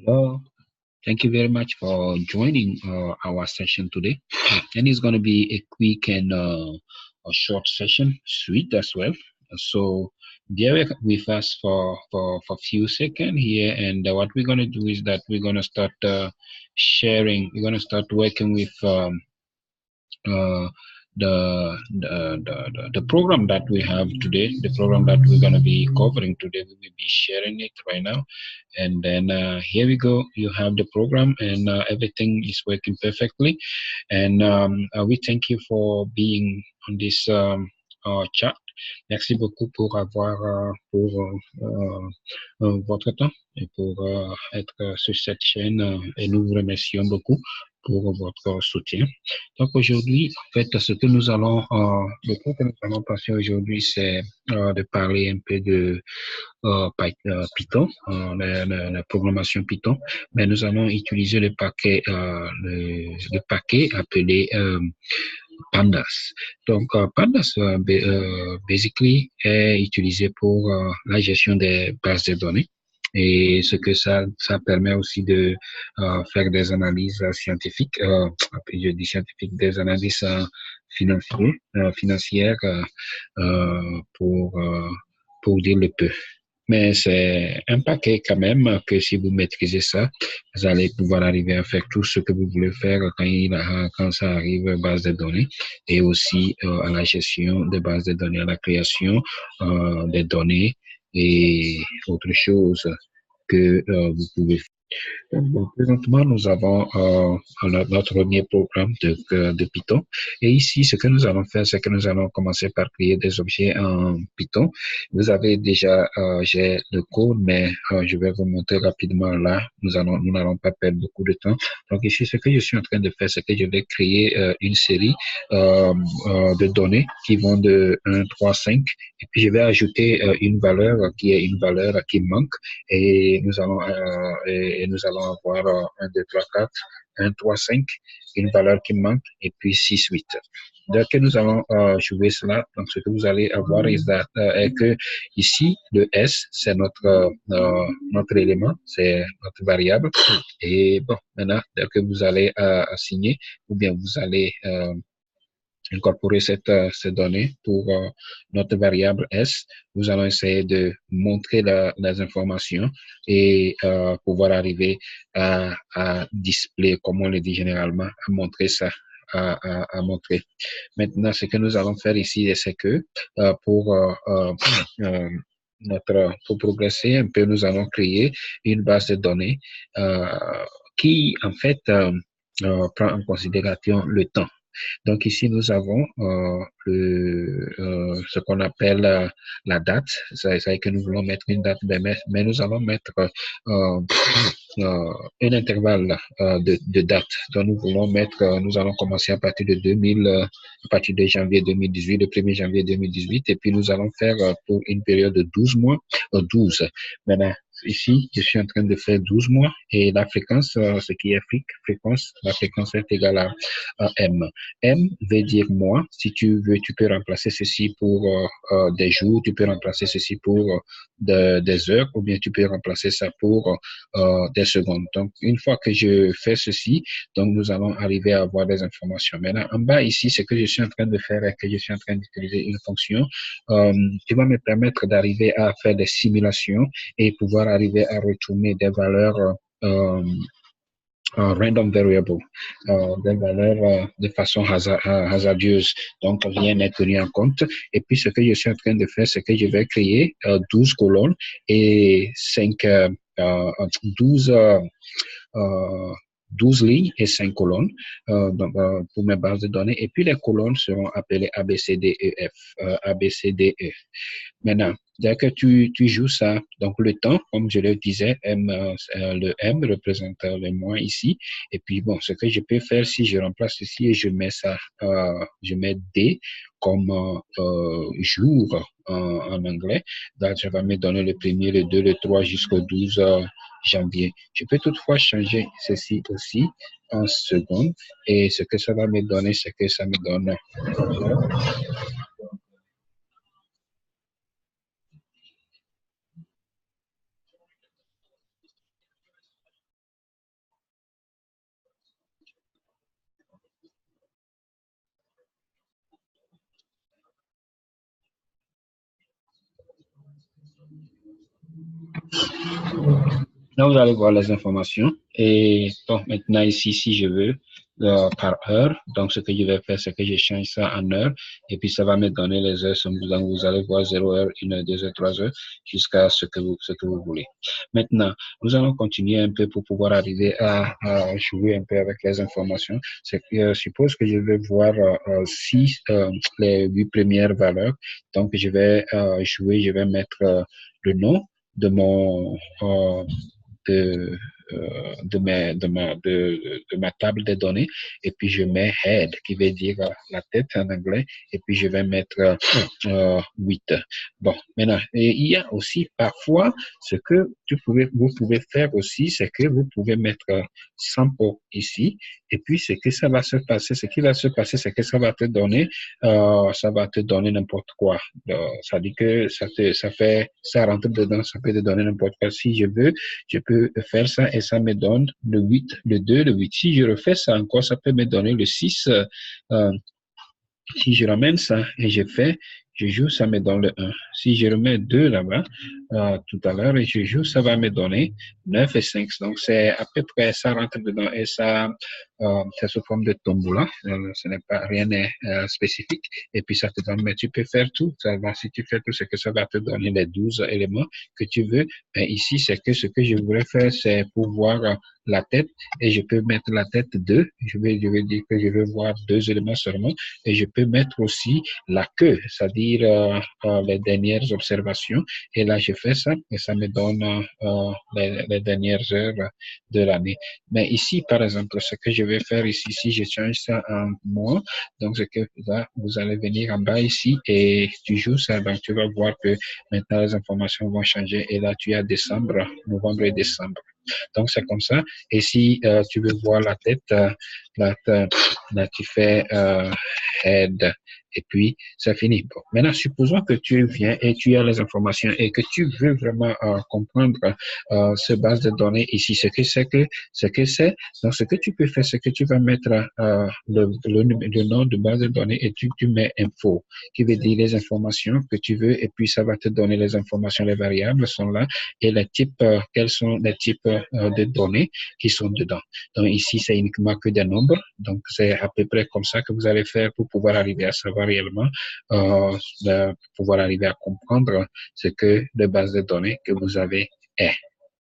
Hello. Thank you very much for joining our session today. And it's going to be a quick and a short session, sweet as well. So bear with us for a few seconds here. And what we're going to do is that we're going to start sharing, we're going to start working with uh, the program that we have today, the program that we're going to be covering today. We will be sharing it right now. And then here we go. You have the program, and everything is working perfectly. And we thank you for being on this chat. Merci beaucoup pour avoir votre temps et pour être sur cette chaîne. Et nous vous remercions beaucoup pour votre soutien. Donc aujourd'hui, en fait, le point que nous allons passer aujourd'hui, c'est de parler un peu de Python, la programmation Python. Mais nous allons utiliser le paquet appelé Pandas. Donc, Pandas, basically, est utilisé pour la gestion des bases de données. Et ce que ça permet aussi de faire des analyses scientifiques, je dis scientifiques, des analyses financières pour dire le peu. Mais c'est un paquet quand même que si vous maîtrisez ça, vous allez pouvoir arriver à faire tout ce que vous voulez faire quand ça arrive à base de données et aussi à la gestion de bases de données, à la création des données et autre chose que vous pouvez faire. Bon, présentement, nous avons notre premier programme de Python. Et ici, ce que nous allons faire, c'est que nous allons commencer par créer des objets en Python. Vous avez déjà, j'ai le code, mais je vais vous montrer rapidement là. Nous n'allons pas perdre beaucoup de temps. Donc ici, ce que je suis en train de faire, c'est que je vais créer une série de données qui vont de 1, 3, 5. Et puis, je vais ajouter une valeur qui est une valeur qui manque. Et nous allons avoir 1, 2, 3, 4, 1, 3, 5, une valeur qui manque, et puis 6, 8. Dès que nous allons jouer cela, donc ce que vous allez avoir est que ici, le S, c'est notre élément, c'est notre variable. Et bon, maintenant, dès que vous allez assigner, ou bien vous allez incorporer cette donnée pour notre variable S. Nous allons essayer de montrer les informations et pouvoir arriver à display, comme on le dit généralement, à montrer ça. À montrer. Maintenant, ce que nous allons faire ici, c'est que pour progresser un peu, nous allons créer une base de données qui, en fait, prend en considération le temps. Donc ici, nous avons ce qu'on appelle la date. C'est que nous voulons mettre une date, mais nous allons mettre un intervalle de date. Donc nous voulons nous allons commencer à partir de 2000, à partir de janvier 2018, le 1er janvier 2018, et puis nous allons faire pour une période de 12 mois, 12. Maintenant, ici, je suis en train de faire 12 mois et la fréquence, ce qui est fréquence, la fréquence est égale à M. M veut dire mois. Si tu veux, tu peux remplacer ceci pour des jours, tu peux remplacer ceci pour des heures, ou bien tu peux remplacer ça pour des secondes. Donc, une fois que je fais ceci, donc nous allons arriver à avoir des informations. Maintenant, en bas ici, ce que je suis en train de faire est que je suis en train d'utiliser une fonction qui va me permettre d'arriver à faire des simulations et pouvoir arriver à retourner des valeurs random variable, des valeurs de façon hasardeuse. Donc, rien n'est tenu en compte. Et puis, ce que je suis en train de faire, c'est que je vais créer 12 colonnes et 12 12 lignes et 5 colonnes pour mes bases de données. Et puis, les colonnes seront appelées A, B, C, D, E, F, A, B, C, D, E. Maintenant, dès que tu joues ça, donc le temps, comme je le disais, le M représente le mois ici. Et puis, bon, ce que je peux faire, si je remplace ceci et je mets ça, je mets D comme jour en anglais. Donc, ça va me donner le 1er, le 2, le 3 jusqu'au 12 janvier. Je peux toutefois changer ceci aussi en secondes. Et ce que ça va me donner, c'est que ça me donne comme ça. Là, vous allez voir les informations. Et donc, maintenant, ici, si je veux, par heure, donc ce que je vais faire, c'est que je change ça en heure. Et puis, ça va me donner les heures. Donc, vous allez voir 0 heure, 1 heure, 2 heures, 3 heures, jusqu'à ce que vous voulez. Maintenant, nous allons continuer un peu pour pouvoir arriver à jouer un peu avec les informations. C'est que, suppose que je vais voir les 8 premières valeurs. Donc, je vais jouer, je vais mettre le nom de mon de, de ma table de données et puis je mets head qui veut dire la tête en anglais et puis je vais mettre 8. Bon, maintenant, et il y a aussi parfois ce que vous pouvez faire aussi, c'est que vous pouvez mettre sample ici et puis ce que ça va se passer, ce qui va se passer, c'est que ça va te donner n'importe quoi. Ça dit que ça rentre dedans, ça peut te donner n'importe quoi. Si je veux, je peux faire ça et ça me donne le 8, le 2, le 8. Si je refais ça encore, ça peut me donner le 6. Euh, si je ramène ça et je joue, ça me donne le 1. Si je remets 2 là-bas, tout à l'heure, et je joue, ça va me donner 9 et 5. Donc, c'est à peu près, ça rentre dedans et c'est sous forme de tombola. Ce n'est pas rien n'est spécifique. Et puis, ça te donne, mais tu peux faire tout. Si tu fais tout, c'est que ça va te donner les 12 éléments que tu veux. Mais ici, c'est que ce que je voudrais faire, c'est pour voir la tête et je peux mettre la tête 2. Je vais dire que je veux voir 2 éléments seulement et je peux mettre aussi la queue, c'est-à-dire les dernières observations. Et là, je fais ça et ça me donne les dernières heures de l'année. Mais ici, par exemple, ce que je vais faire ici, si je change ça en mois, donc c'est que là, vous allez venir en bas ici et tu joues ça. Donc, tu vas voir que maintenant, les informations vont changer. Et là, tu as décembre, novembre et décembre. Donc, c'est comme ça. Et si tu veux voir la tête, là, tu fais head et puis c'est fini. Bon. Maintenant, supposons que tu viens et tu as les informations et que tu veux vraiment comprendre ce base de données ici, ce que c'est. Donc, ce que tu peux faire, c'est que tu vas mettre le nom de base de données et tu mets info, qui veut dire les informations que tu veux et puis ça va te donner les informations, les variables sont là et les types, quels sont les types de données qui sont dedans. Donc, ici, c'est uniquement que des nombres. Donc, c'est à peu près comme ça que vous allez faire pour pouvoir arriver à savoir réellement, pour pouvoir arriver à comprendre ce que la base de données que vous avez est.